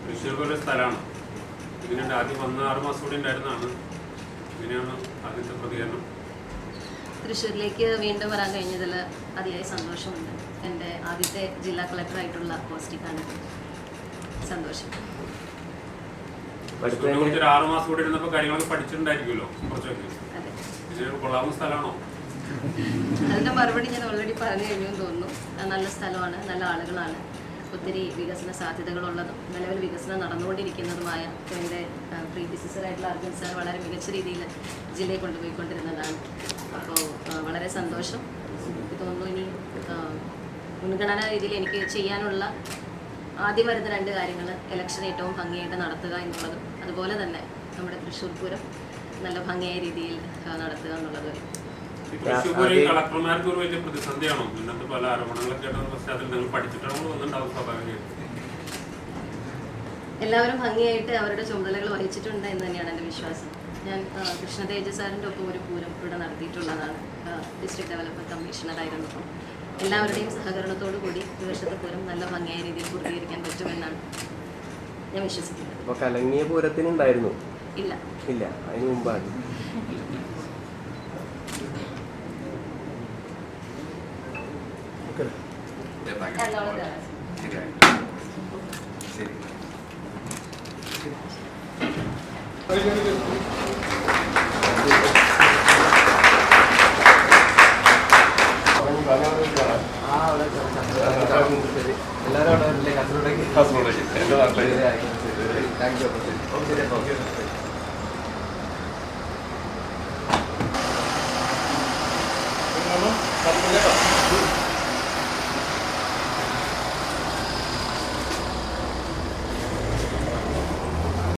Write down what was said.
തൃശ്ശൂർ പോലെ സ്ഥലമാണ്. ഇതിനുണ്ട് ആദ്യം 6 മാസം കൂടി ഉണ്ടായിരുന്നതാണ്. ഇതിനാണ് ആദ്യത്തെ പ്രതികരണം. തൃശ്ശൂരിലേക്ക് വീണ്ടും വരാൻ കഴിഞ്ഞതിൽ അതിയായ സന്തോഷമുണ്ട്. എൻ്റെ ആദ്യത്തെ ജില്ലാ കളക്ടറായിട്ടുള്ള പോസ്റ്റിക്കാണ് സന്തോഷം. 6 മാസം കൂടി ഇരുന്നപ്പോൾ കാര്യങ്ങളൊക്കെ പഠിച്ചിട്ടുണ്ടായിരിക്കുമല്ലോ കുറച്ചൊക്കെ. ഇതിനൊരു കൊള്ളാവുന്ന സ്ഥലമാണോ? അതിൻ്റെ മറുപടി ഞാൻ ഓൾറെഡി പറഞ്ഞു കഴിഞ്ഞു തോന്നുന്നു. നല്ല സ്ഥലമാണ്, നല്ല ആളുകളാണ്, ഒത്തിരി വികസന സാധ്യതകളുള്ളതും നിലവിൽ വികസനം നടന്നുകൊണ്ടിരിക്കുന്നതുമായ എൻ്റെ പ്രീഡിസസറായിട്ടുള്ള അർജുൻ സാർ വളരെ മികച്ച രീതിയിൽ ജില്ലയെ കൊണ്ടുപോയിക്കൊണ്ടിരുന്നതാണ്. അപ്പോൾ വളരെ സന്തോഷം. എനിക്ക് തോന്നുന്നു ഇനി മുൻഗണനാ രീതിയിൽ എനിക്ക് ചെയ്യാനുള്ള ആദ്യം വരുന്ന 2 കാര്യങ്ങൾ ഇലക്ഷൻ ഏറ്റവും ഭംഗിയായിട്ട് നടത്തുക എന്നുള്ളതും അതുപോലെ തന്നെ നമ്മുടെ തൃശ്ശൂർ പൂരം നല്ല ഭംഗിയായ രീതിയിൽ നടത്തുക എന്നുള്ളതും. കളക്ടർമാർക്ക് ഒരു വലിയ പ്രതിസന്ധിയാണോ? ഇന്നത്തെ പല ആരോപണങ്ങളൊക്കെ പശ്ചാത്തലത്തിൽ നിങ്ങൾ പഠിച്ചിട്ടാണോ വന്നിട്ടുണ്ടാവും സ്വാഭാവികമായിട്ട്? എല്ലാവരും ഭംഗിയായിട്ട് അവരുടെ ചുമതലകൾ വഹിച്ചിട്ടുണ്ട് എന്ന് തന്നെയാണ് എൻ്റെ വിശ്വാസം. ഞാൻ കൃഷ്ണതേജ സാറിൻ്റെ ഒപ്പം ഒരു പൂരം ഇവിടെ നടത്തിയിട്ടുള്ളതാണ്. ഡിസ്ട്രിക്ട് ഡെവലപ്മെൻറ്റ് കമ്മീഷണറായിരുന്നപ്പോൾ എല്ലാവരുടെയും സഹകരണത്തോടു കൂടി ഈ വർഷത്തെ പൂരം നല്ല ഭംഗിയായ രീതിയിൽ പൂർത്തീകരിക്കാൻ പറ്റുമെന്നാണ് ഞാൻ വിശ്വസിക്കുന്നത്. അപ്പോൾ കലങ്ങിയ പൂരത്തിനുണ്ടായിരുന്നു? ഇല്ല ഇല്ല, അതിന് മുമ്പാണ്. എല്ലാവരും അവിടെ കാസർഗോഡേക്ക് താങ്ക് യു.